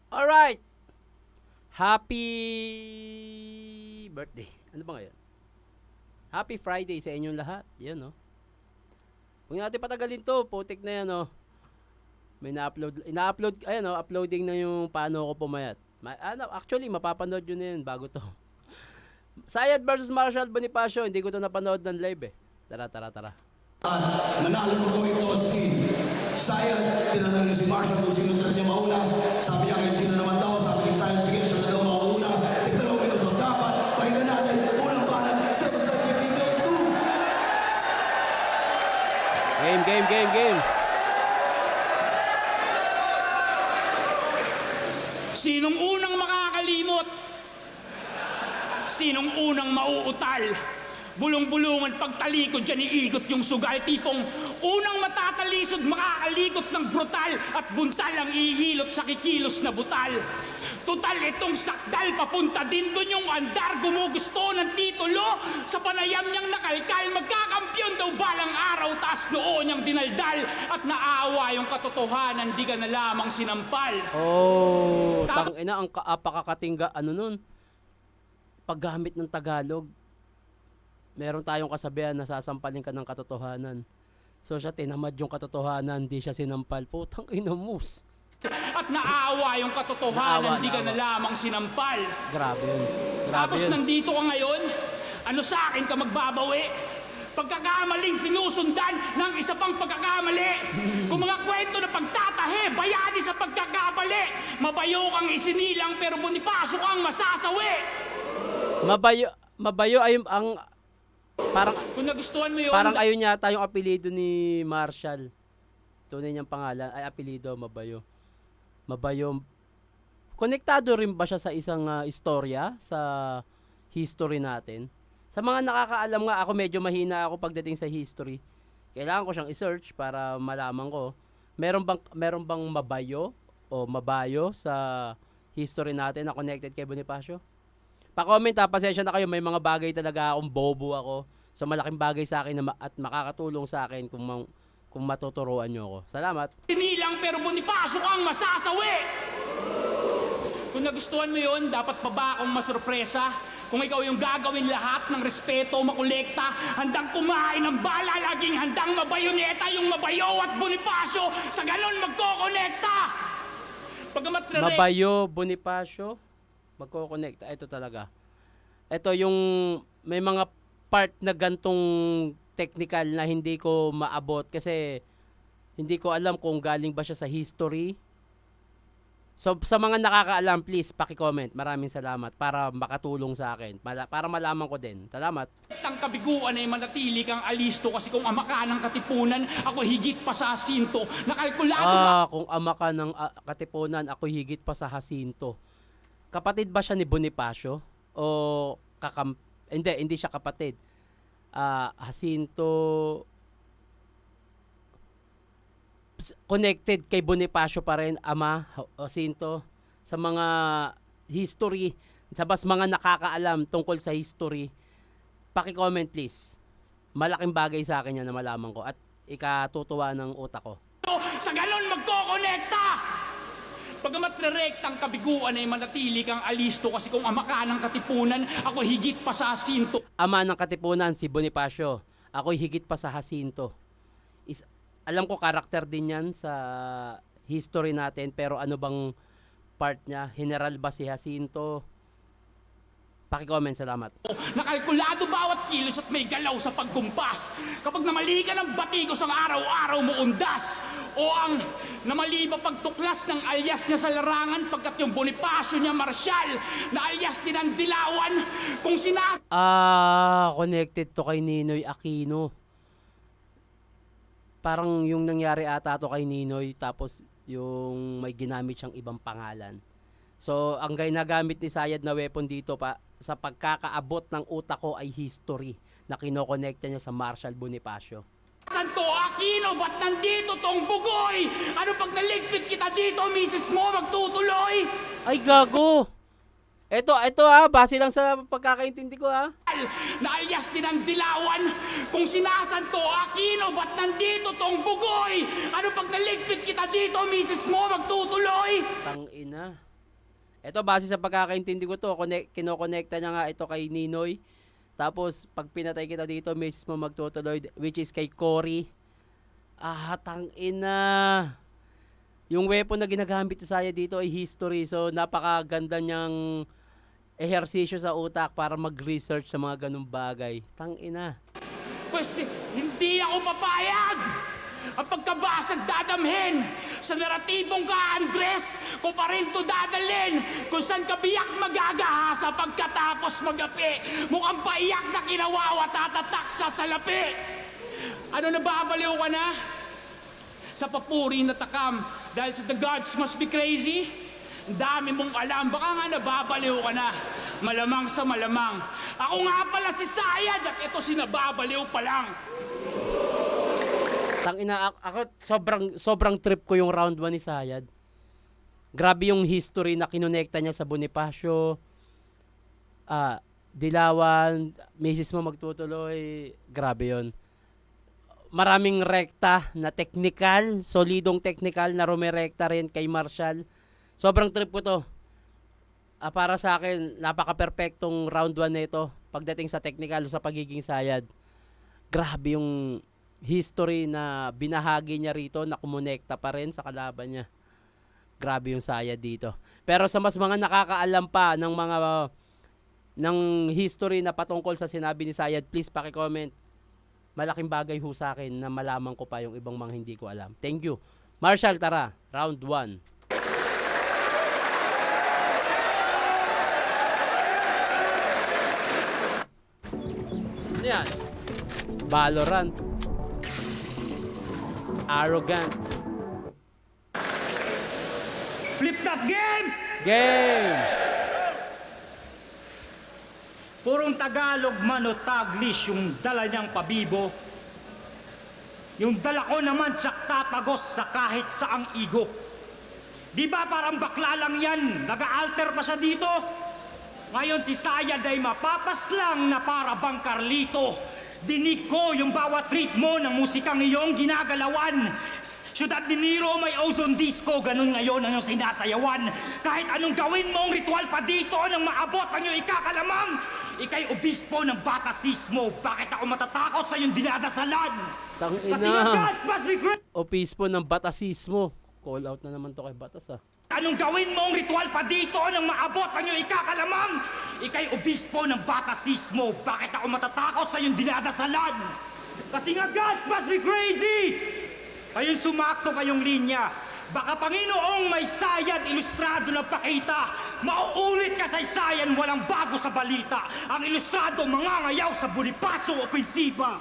Alright! Happy birthday. Ano ba ngayon? Happy Friday sa inyong lahat. Yan, no? Huwag natin patagalin to. Putik na yan, no? May na-upload. Ina-upload, ayan, no? Uploading na yung paano ako pumayat. Actually, mapapanood yun na yun bago to. Sayad versus Marshall Bonifacio. Hindi ko to napanood ng live, eh. Tara. Nanalo ko ito si Sayad. Tinanong niya si Marshall kung sino niya mauna. Sabi niya ngayon sino naman daw. Sabi ni Sayad, sige, siya na daw mauna. Tigdalawang minuto dapat. Pakinggan natin. Unang banat. 7 sa 15 Game. Sinong unang makakalimot? Sinong unang mauutal? Bulong-bulungan pagtalikod dyan iikot yung sugal. Tipong unang matatalisod makakalikot ng brutal at buntal ang ihilot sa kikilos na butal. Tutal itong sakdal papunta din dun yung andar gumugusto ng titulo. Sa panayam niyang nakalkal magkakampyon daw balang araw taas noon niyang dinaldal. At naawa yung katotohanan di ka na lamang sinampal. Oh, tangina ang pakakatingga ano nun. Paggamit ng Tagalog. Meron tayong kasabihan na sasampalin ka ng katotohanan. So siya tinamad yung katotohanan, di siya sinampal. Putang ina mus. At naawa yung katotohanan, di ka na lamang sinampal. Grabe yun. Tapos nandito ka ngayon, ano sa akin ka magbabawi? Pagkakamaling sinusundan ng isa pang pagkakamali. Kung mga kwento na pagtatahe, bayani sa pagkakabali. Mabayo kang isinilang pero Bonifacio kang masasawi. Mabayo ay ang parang kung nagustuhan mo yun, parang ayun yata yung apelido ni Marshall. Tunay niyang pangalan ay apelido Mabayo. Mabayo. Konektado rin ba siya sa isang istorya sa history natin? Sa mga nakakaalam nga, ako medyo mahina ako pagdating sa history. Kailangan ko siyang i-search para malaman ko. Meron bang Mabayo o Mabayo sa history natin na connected kay Bonifacio? Pa-comment ha, pasensya na kayo, may mga bagay talaga akong bobo ako. So malaking bagay sa akin at makakatulong sa akin kung matuturuan nyo ako. Salamat. sinilang pero Bonifacio kang masasawi. Kung nagustuhan mo yun, dapat pa ba akong masurpresa? Kung ikaw yung gagawin lahat ng respeto, makolekta, handang kumain ng bala, laging handang mabayoneta yung Mabayo at Bonifacio, sa ganon magkokonekta. Pagamat Mabayo, Bonifacio, magko-connect. Ito talaga. Ito yung may mga part na gantong technical na hindi ko maabot kasi hindi ko alam kung galing ba siya sa history. So sa mga nakakaalam, please paki-comment. Maraming salamat para makatulong sa akin. Para malaman ko din. Salamat. ang kabiguan ay manatili kang alisto kasi kung ama ka ng katipunan, ako higit pa sa asinto. Nakalkulado ba? Kung ama ka ng katipunan, ako higit pa sa Jacinto. Kapatid ba siya ni Bonifacio? O hindi siya kapatid. Jacinto connected kay Bonifacio pa rin, ama, Jacinto. Sa mga history, sa mga nakakaalam tungkol sa history, paki-comment please. Malaking bagay sa akin yan na malaman ko at ikatutuwa ng utak ko. Sa ganon magkokonekta. Pagamat rerektang kabiguan ay manatili kang alisto kasi kung ama ka ng katipunan, ako higit pa sa asinto. Ama ng katipunan, si Bonifacio. Ako'y higit pa sa Jacinto. Alam ko karakter din yan sa history natin, pero ano bang part niya? General ba si Jacinto? Paki-comment, salamat. Nakalkulado bawat kilos at may galaw sa pagkumpas. Kapag namali ka ng batikos ang araw-araw mo undas. O ang namali ba pagtuklas ng alias niya sa larangan pagkat yung Bonifacio niya Marshall na alias din ang dilawan. Kung Connected to kay Ninoy Aquino. Parang yung nangyari ata to kay Ninoy tapos yung may ginamit siyang ibang pangalan. So, ang ginagamit ni Sayad na weapon dito pa sa pagkakaabot ng utak ko ay history na kinokonekta niya sa Marshall Bonifacio. Santo Aquino, ba't nandito tong bugoy? Ano pag naligpit kita dito, misis mo, magtutuloy? Ay, gago! Ito base lang sa pagkakaintindi ko ha. Na alias din ang dilawan. Kung sinasanto Aquino, ba't nandito tong bugoy? Ano pag naligpit kita dito, misis mo, magtutuloy? Tangina. Ito, base sa pagkakaintindi ko to, kinokonekta niya nga ito kay Ninoy. Tapos, pag pinatay kita dito, misis mo magtutuloy, which is kay Cory. Ah, tangina. Yung weapon na ginagamit ni Saya dito ay history. So, napakaganda niyang ehersisyo sa utak para mag-research sa mga ganung bagay. Tangina. Pues, hindi ako papayag! Ang pagkabasag dadamhin sa naratibong ka, Andres, ko pa rin to dadalhin kung saan ka biyak magagahasa pagkatapos magapi. Mukhang paiyak na kinawawa tatatak sa salapi. Ano, nababaliw ka na? Sa papuri na takam dahil sa the gods must be crazy? Ang dami mong alam, baka nga nababaliw ka na. Malamang sa malamang. Ako nga pala si Sayad at ito sinababaliw pa lang. Tangina, ako sobrang trip ko yung round 1 ni Sayad. Grabe yung history na kinonekta niya sa Bonifacio. Dilawan, misis mo magtutuloy. Grabe yon. Maraming rekta na technical, solidong technical na rumerekta rin kay Marshall. Sobrang trip ko to. Para sa akin, napaka-perfectong round 1 na ito pagdating sa technical sa pagiging Sayad. Grabe yung history na binahagi niya rito na kumonekta pa rin sa kalaban niya. Grabe yung Sayad dito. Pero sa mas mga nakakaalam pa ng history na patungkol sa sinabi ni Sayad, please paki-comment. Malaking bagay ho sa akin na malaman ko pa yung ibang mga hindi ko alam. Thank you. Marshall, tara. Round 1. Ano yan? Valorant. Arrogant. Flip top game! Game! Purong Tagalog man o Taglish yung dala niyang pabibo. Yung dala ko naman tsak tatagos sa kahit saang igo. Di ba parang bakla lang yan, nag-aalter pa siya dito? Ngayon si Sayad ay mapapaslang na para bang Carlito. Dinig ko yung bawat ritmo ng musikang iyong ginagalawan. Siyudad ni Nero may ozone disco, ganun ngayon ang iyong sinasayawan. Kahit anong gawin mong ritual pa dito nang maabot ang iyong ikakalamang. Ika'y obispo ng batasismo, bakit ako matatakot sa iyong dinadasalan? Kasi your Tangina. gods must be great. Opispo ng batasismo. Call out na naman to kay Batas Anong gawin mong ritual pa dito nang maabot ang iyong ikakalamang? Ika'y obispo ng batasismo, bakit ako matatakot sa iyong dinadasalan? Kasi nga gods must be crazy! Ayun sumakto kayong linya. Baka Panginoong may Sayad ilustrado na pakita. Mauulit kasaysayan walang bago sa balita. Ang ilustrado mangangayaw sa Bonifacio opensiba.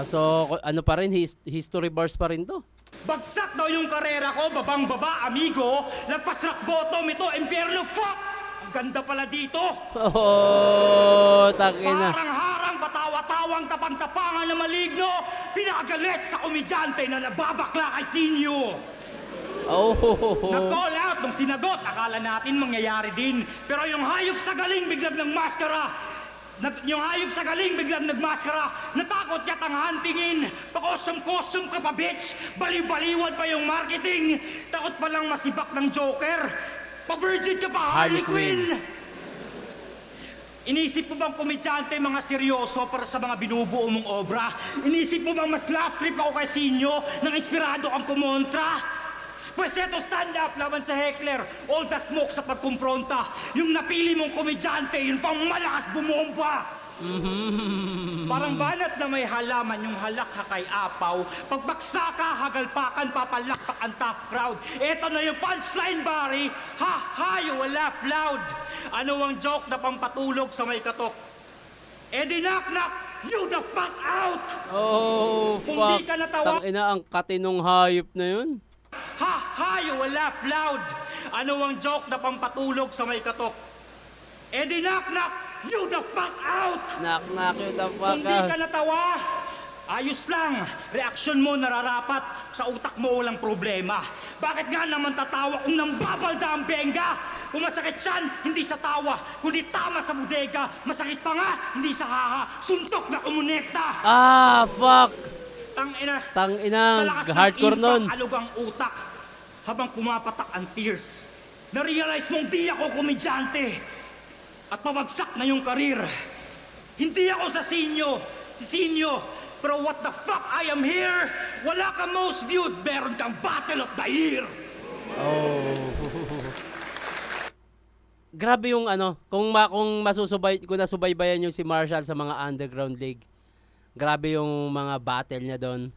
So ano pa rin, history bars pa rin to. Bagsak daw yung karera ko, babang baba, amigo. Lagpas rock bottom, ito, impyerno, fuck! Ang ganda pala dito. Oh, tangina. Parang harang, patawa-tawang, tapang-tapangan na maligno. Pinagalit sa komedyante na nababakla kay Sinyo. Oh. Nag-call out nung sinagot, akala natin mangyayari din. Pero yung hayop sa galing biglang ng maskara. Yung hayop sa galing biglang nagmaskara. Natakot niya tanghantingin. Pa-costume ka pa, bitch. Baliw-baliwan pa yung marketing. Takot pa lang masibak ng Joker. Pa-virgin ka pa, Harley Quinn. Inisip mo bang komedyante mga seryoso para sa mga binubuo mong obra? Inisip mo bang mas laugh trip ako kay Sinyo nang inspirado ang kumontra? Pues eto, stand up laban sa heckler. All the smoke sa pagkumpronta. Yung napili mong komedyante, yun pang malakas bumomba. Parang banat na may halaman yung halak hakay apaw. Pagbaksa ka, hagalpakan, papalakpak ang tough crowd. Eto na yung punchline, Barry. Ha, ha, you will laugh loud. Ano ang joke na pampatulog sa may katok? Eh di knock-knock, you the fuck out! Oh, Kung fuck. di ka natawa- Tangina, ang katinong hayop na yun. Ha, ha, you will laugh loud. Ano ang joke na pampatulog sa may katok? Eh di knock-knock, you the fuck out! Knock-knock yun the fuck Kung di ka out. natawa, ayos lang. Reaksyon mo nararapat. Sa utak mo walang problema. Bakit nga naman tatawa kung nambabalda ang benga? Kung masakit yan, hindi sa tawa, kundi tama sa bodega. Masakit pa nga, hindi sa haha. Suntok na kumonekta. Fuck. Tangina. Tangina, Sa lakas ng hardcore impact, nun. alog ang utak habang pumapatak ang tears. Na-realize mong di ako komedyante at pabagsak na yung karir. Hindi ako si Sinyo, pero what the fuck, I am here! Wala ka most viewed, meron kang Battle of the Year! Oh. Grabe yung ano, kung nasubaybayan yung si Marshall sa mga underground league. Grabe yung mga battle niya doon.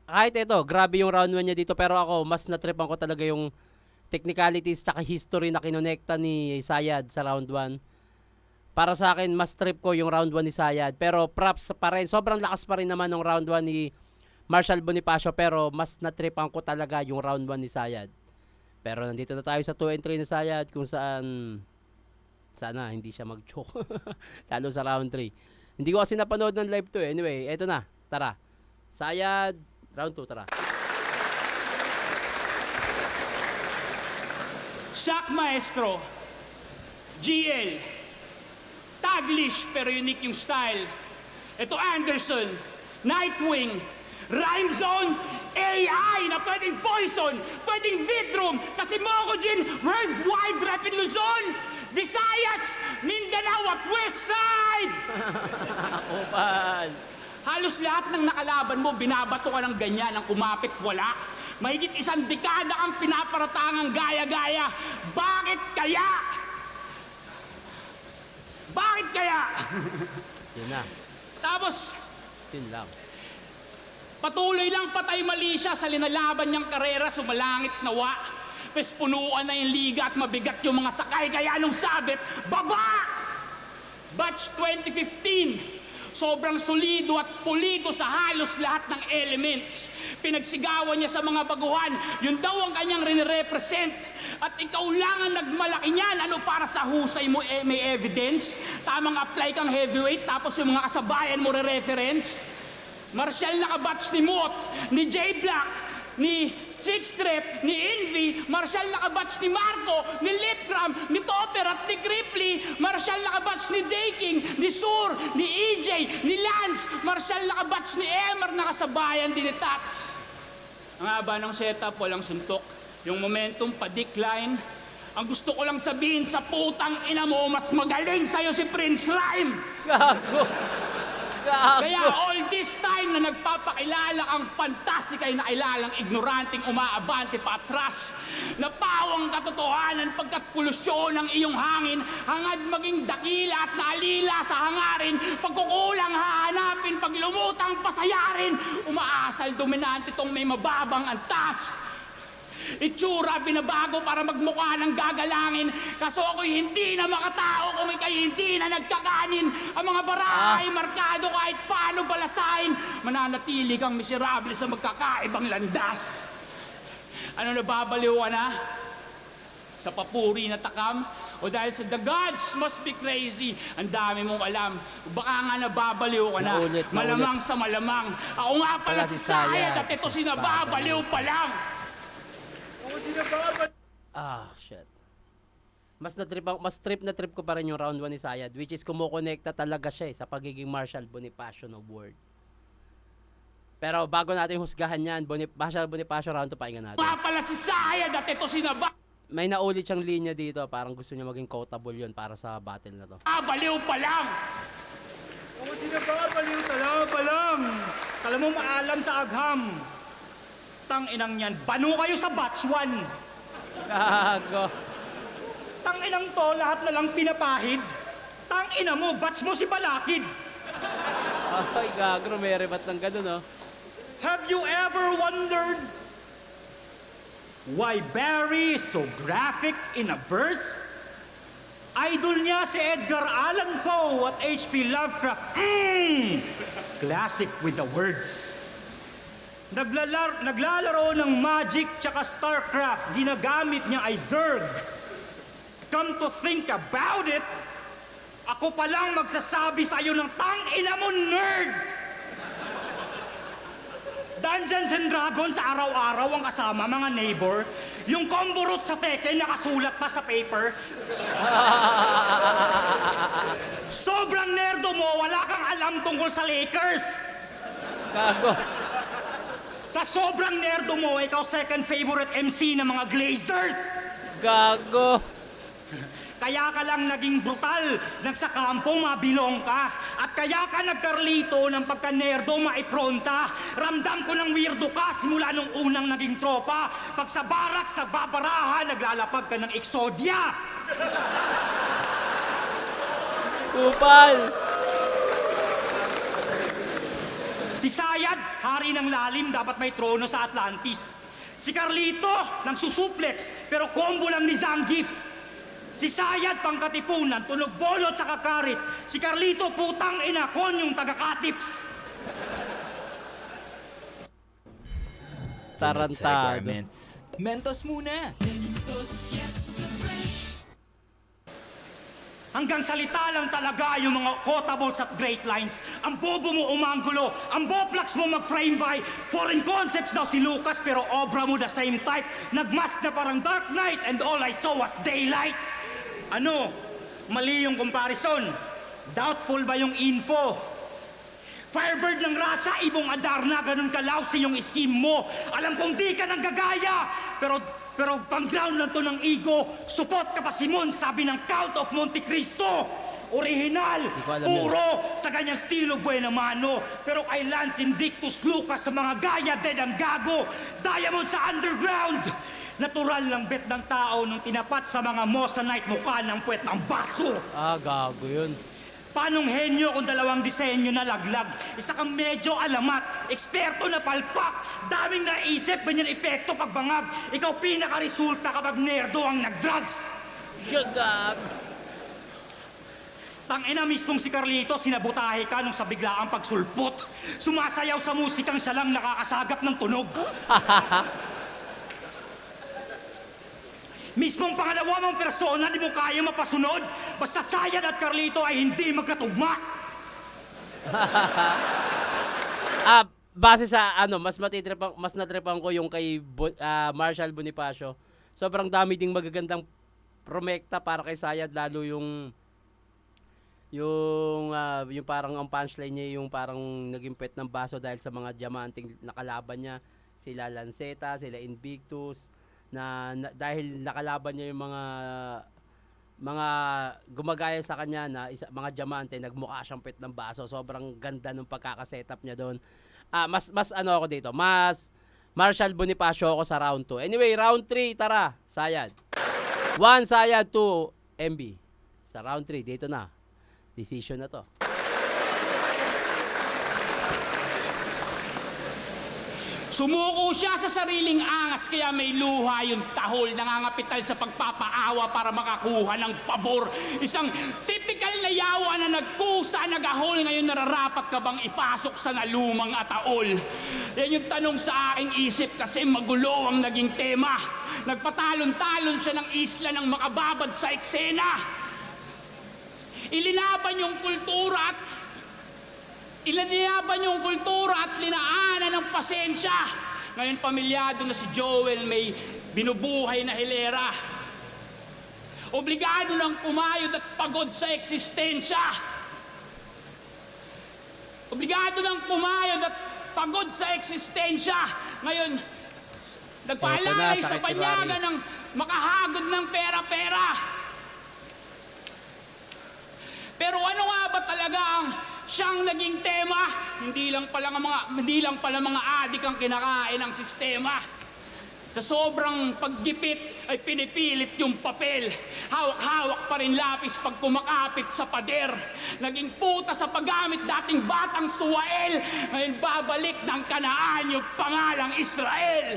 Kahit ito, grabe yung round 1 niya dito, pero ako mas natripan ko talaga yung technicalities tsaka history na kinonekta ni Sayad sa round 1. Para sa akin, mas trip ko yung round 1 ni Sayad. Pero props pa rin, sobrang lakas pa rin naman ng round 1 ni Marshall Bonifacio, pero mas natripan ko talaga yung round 1 ni Sayad. Pero nandito na tayo sa 2 and 3 ni Sayad kung saan sana hindi siya mag-choke. Talo sa round 3. Hindi ko kasi napanood ng live to eh. Anyway, eto na. Tara. Sayad, round 2, tara. Shock Maestro, GL, Taglish pero unique yung style. Ito Anderson, Nightwing, Rhyme Zone, AI na pwedeng Poison, pwedeng Vidrum, kasi Mokojin, Worldwide Rapid Luzon, Visayas, Mindanao at West Side! Opan. Halos lahat ng nakalaban mo, binabato ka ng ganyan, ang kumapit wala. Mahigit 1 dekada ang pinaparatangang gaya-gaya. Bakit kaya? Bakit kaya? Yun na. Tapos, Yun lang. patuloy lang patay mali siya sa linalaban niyang karera, sumalangit nawa. Pes punuan na yung liga at mabigat yung mga sakay, kaya anong sabit, baba! Batch 2015, sobrang solido at pulido sa halos lahat ng elements. Pinagsigawan niya sa mga baguhan, yun daw ang kanyang rin-represent. At ikaw lang ang nagmalaki niyan, ano para sa husay mo may evidence? Tamang apply kang heavyweight, tapos yung mga kasabayan mo re-reference? Marshall nakabatch ni Mot, ni J Black, ni Six Trep, ni Envy. Marshall nakabatch ni Marco, ni Litgram, ni Topper at ni Cripply. Marshall nakabatch ni J-King, ni Sur, ni EJ, ni Lance. Marshall nakabatch ni Emer, nakasabayan din ni Tats. Ang haba ng setup, walang suntok. Yung momentum pa-decline. Ang gusto ko lang sabihin sa putang ina mo, mas magaling sa'yo si Prince Rhyme. Gago. Kaya all this time na nagpapakilala ang fantastic ay nakilalang ignoranting umaabante pa atras. Napawang katotohanan pagkat polusyon ng iyong hangin, hangad maging dakila at naalila sa hangarin, pagkukulang hahanapin, pag lumutang pasayarin, umaasal dominante tong may mababang antas. Itsura binabago para magmukha ng gagalangin, kaso ako'y hindi na makatao kung ikay hindi na nagkakanin. Ang mga barahay markado kahit paano balasahin, mananatili kang miserable sa magkakaibang landas. Ano, nababaliw ka na? Sa papuri na takam? O dahil sa the gods must be crazy, ang dami mong alam. Baka nga nababaliw ka na. Naulit. Malamang sa malamang. Ako nga pala si Sayad at ito si nababaliw pa lang. Shit. Mas trip na trip ko pa rin yung round 1 ni Sayad, which is kumukonekta talaga siya sa pagiging Marshall Bonifacio Award. Pero bago natin husgahan yan, Marshall Bonifacio round 2, pakinggan natin. Nga pala si Sayad at ito si May naulit siyang linya dito, parang gusto niya maging quotable yun para sa battle na to. nababaliw pa lang. Ako sinababaliw talaga pa lang. Kala mo maalam sa agham. Tang inang yan, banu kayo sa batch 1. Gago. Tang inang to, lahat na lang pinapahid. Tang ina mo, batch mo si Balakid. Ay, gago, may rebat ng ganun, oh. Have you ever wondered why Barry is so graphic in a verse? Idol niya si Edgar Allan Poe at H.P. Lovecraft. Classic with the words. Naglalaro ng Magic tsaka Starcraft, ginagamit niya ay Zerg. Come to think about it, ako pa lang magsasabi sa'yo ng tang-ina mo, nerd! Dungeons and Dragons sa araw-araw ang kasama, mga neighbor. Yung combo root sa Tekken, nakasulat pa sa paper. Sobrang nerdo mo, wala kang alam tungkol sa Lakers. Gago. Sa sobrang nerdo mo, ikaw second favorite MC ng mga Glazers. Gago. Kaya ka lang naging brutal, nagsakampo, mabilong ka. At kaya ka nagkarlito ng pagka-nerdo, maipronta. Ramdam ko ng weirdo ka simula nung unang naging tropa. Pag sa barracks, nagbabaraha, naglalapag ka ng Exodia. Kupal. Si Sayad, hari ng lalim, dapat may trono sa Atlantis. Si Carlito, nang susuplex, pero combo lang ni Zangief. Si Sayad, pangkatipunan, tunog bolo at saka karit. Si Carlito, putang ina, yung taga-katips. Tarantado. Requirements. Mentos muna! Hanggang salita lang talaga yung mga quotables at great lines. Ang bobo mo umanggulo, ang boplax mo mag-frame by. Foreign concepts daw si Lucas pero obra mo the same type. Nagmask na parang Dark Knight and all I saw was daylight. Ano? Mali yung comparison. Doubtful ba yung info? Firebird ng Russia, ibong Adarna, ganun kalawsi yung scheme mo. Alam kong di ka nang gagaya, pero pang ground lang to ng ego. Support ka pa, Simon, sabi ng Count of Monte Cristo. Original, ko alam puro, sa kanyang estilo buena mano. Pero kay Lance Invictus Lucas sa mga gaya, dead ang gago. Diamond sa underground. Natural lang bet ng tao nung tinapat sa mga Moissanite mukha ng puwet ng baso. Ah, gago yun. Panong henyo kung dalawang disenyo na laglag? Isa kang medyo alamat, eksperto na palpak, daming naisip, ganyan epekto pagbangag. Ikaw pinaka-resulta kapag nerdo ang nag-drugs. Shagag. Tangina mismong si Carlito, sinabutahe ka nung sa biglaang pagsulpot. Sumasayaw sa musikang siya lang nakakasagap ng tunog. Mismong pangalawa mong persona, di mo kaya mapasunod. Basta Sayad at Carlito ay hindi magkatugma. Base sa mas natripan ko yung kay Marshall Bonifacio. Sobrang dami ding magagandang promekta para kay Sayad, lalo yung parang ang punchline niya yung parang naging pet ng baso dahil sa mga diamanting nakalaban niya, sila Lanceta, sila Invictus, dahil nakalaban niya yung mga gumagaya sa kanya na mga diamante, nagmukha siyang pet ng baso. Sobrang ganda ng pagkaka-setup niya doon. Mas ako dito. Mas Marshall Bonifacio ako sa round 2. Anyway, round 3, tara. Sayad. 1 Sayad, 2 MB. Sa round 3, dito na. Decision na to. Sumuko siya sa sariling angas kaya may luha yung tahol, nangangapital sa pagpapaawa para makakuha ng pabor. Isang typical na yawa na nagkusa, nagahol, ngayon nararapat ka bang ipasok sa nalumang ataol? Yan yung tanong sa aking isip kasi magulo ang naging tema. Nagpatalon-talon siya ng isla ng makababad sa eksena. Ilinaban yung kultura at linaanan ng pasensya. Ngayon pamilyado na si Joel, may binubuhay na hilera. Obligado ng pumayod at pagod sa eksistensya. Ngayon, nagpaalalay sa banyaga ng makahagod ng pera-pera. Pero ano nga ba talaga ang siyang naging tema? Hindi lang pala mga adik ang kinakain ng sistema. Sa sobrang paggipit ay pinipilit yung papel. Hawak-hawak pa rin lapis pag kumakapit sa pader. Naging puta sa paggamit dating batang Suwael. Ngayon babalik ng Kanaan yung pangalang Israel.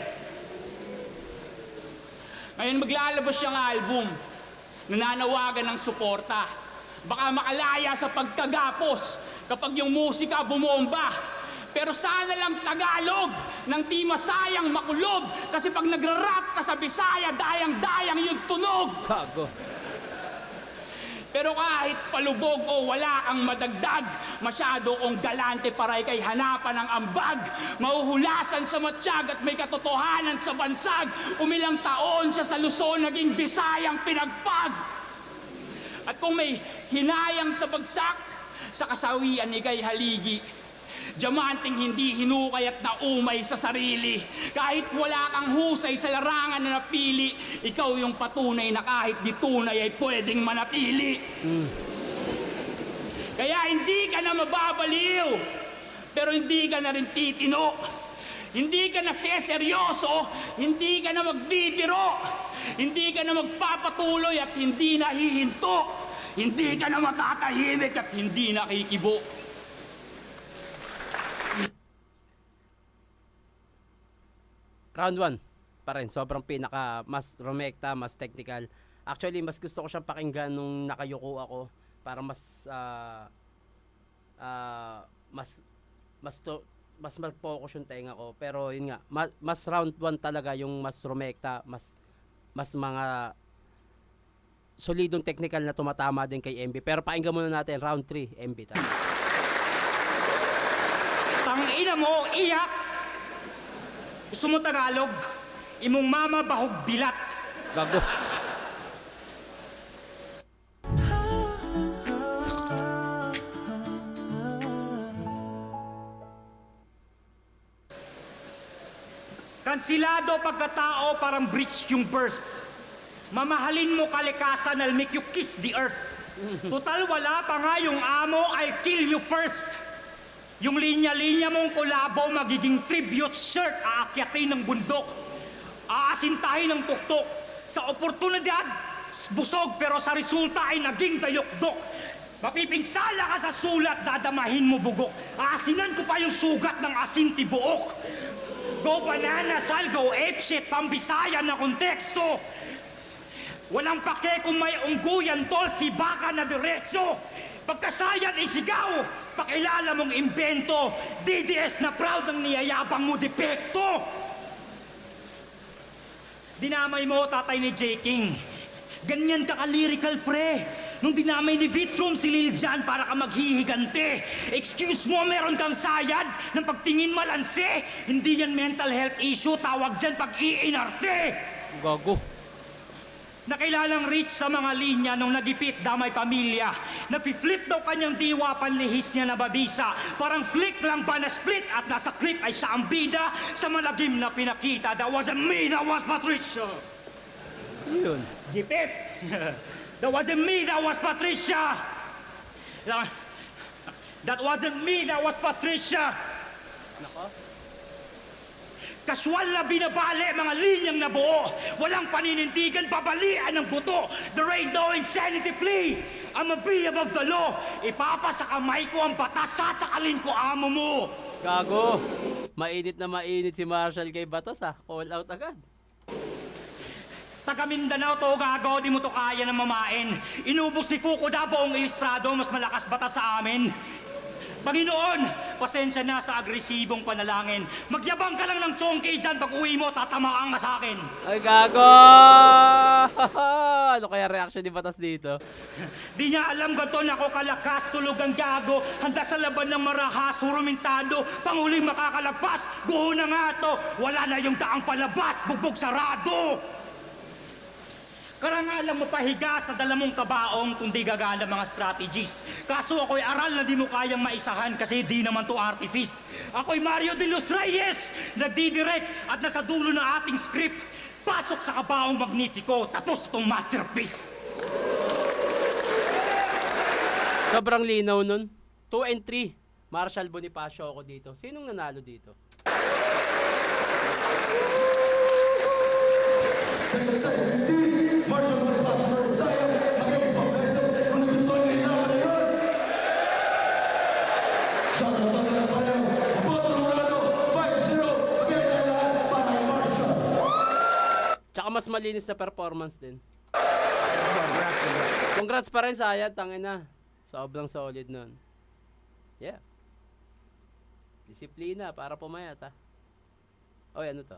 Ngayon maglalabas siyang album. Nananawagan ng suporta. Baka makalaya sa pagkagapos kapag yung musika bumomba. Pero sana lang Tagalog nang di masayang makulog. Kasi pag nagra-rap ka sa Bisaya, dayang-dayang yung tunog. Gago. Pero kahit palubog o wala kang madagdag, masyado kong galante para kay hanapan ng ambag. Mahuhulasan sa matsyag at may katotohanan sa bansag. Umilang taon siya sa Luzon, naging Bisayang pinagpag. At kung may hinayang sa bagsak, sa kasawian ika'y haligi. Diamanteng hindi hinukay at naumay sa sarili. Kahit wala kang husay sa larangan na napili, ikaw yung patunay na kahit di tunay ay pwedeng manatili. Kaya hindi ka na mababaliw, pero hindi ka na rin titino. Hindi ka na seseryoso, hindi ka na magbibiro, hindi ka na magpapatuloy at hindi na hihinto, hindi ka na matatahimik at hindi nakikibo. Round 1 pa rin, sobrang mas rumekta, mas technical. Actually, mas gusto ko siyang pakinggan nung nakayuko ako para mas mag-focus yung tenga ko. Pero yun nga, mas round 1 talaga yung mas rumekta, mas mga solidong technical na tumatama din kay MB. Pero pakinggan muna natin round 3, MB tayo. Tangina mo, iyak! Gusto mo Tagalog? Imong mama bahog bilat. Gago. Kansilado pagkatao parang breach yung birth. Mamahalin mo kalikasan, I'll make you kiss the earth. Total wala pa nga yung amo, I'll kill you first. Yung linya-linya mong kolabo magiging tribute shirt, aakyatin ng bundok. Aasintahin ng tuktok. Sa oportunidad, busog pero sa resulta ay naging dayok-dok. Mapipinsala ka sa sulat, dadamahin mo bugok. Aasinan ko pa yung sugat ng asin tibuok. Go bananas, I'll go apeshit, pambisaya na konteksto. Walang pake kung may ungguyan, tol, si baka na diretso. Pagkasayan isigaw, pakilala mong imbento. DDS na proud ng niyayabang mo depekto. Dinamay mo, tatay ni J. King. Ganyan ka ka-lyrical, pre. Nung dinamay ni Vitrum si Lil Jan para ka maghihigante. Excuse mo, meron kang sayad ng pagtingin malanse. Hindi yan mental health issue, tawag dyan pag-iinarte. Gago. Nakilalang rich sa mga linya nung nagipit damay pamilya. Napi-flip daw kanyang diwa, panlihis niya na babisa. Parang flick lang ba na split at nasa clip ay siya ang bida. Sa malagim na pinakita, that wasn't me, that was Patricia. Sino yun? Gipit! That wasn't me, that was Patricia! That wasn't me, that was Patricia! Nako. Kaswal na binabali, mga linyang nabuo. Walang paninindigan, babalian ng buto. The raid no insanity plea. I'm a be above the law. Ipapasa kamay ko ang batas, sasakalin ko amo mo. Gago. Mainit na mainit si Marshall kay Batas ah. Call out agad. Taga Mindanao to, gago, di mo to kaya na mamain. Inubos ni Fukuda buong ilustrado, mas malakas batas sa amin. Panginoon, pasensya na sa agresibong panalangin. Magyabang ka lang ng chongkay dyan, pag uwi mo, tatamaan ka sa akin. Ay, gago! Ano kaya reaction ni Batas dito? Di niya alam ganito na ako kalakas, tulog ang gago. Handa sa laban ng marahas, hurumintado. Panguling makakalagpas, guho na nga to. Wala na yung daang palabas, bugbog sarado. Karangalang mapahiga sa dalamong kabaong kung di gagana mga strategies. Kaso ako'y aral na di mo kayang maisahan kasi di naman to artifice. Ako'y Mario de los Reyes, nagdidirect at nasa dulo ng ating script. Pasok sa kabaong magnifiko, tapos itong masterpiece. Sobrang linaw nun. 2 and 3. Marshall Bonifacio ako dito. Sinong nanalo dito? Marshall Bonifacio versus Zion. Magaling sa beses. Kung nagustuhan niyo yung naman na yun. Shot na sa kanila pareho. Boto Lurado, 5-0. Magaling na lahat para kay Marshall. Tsaka mas malinis na performance din. Congrats pa rin sa Ayat, tangin na. Sobrang solid nun. Yeah. Disiplina para pumayat ha. Oy, ano to?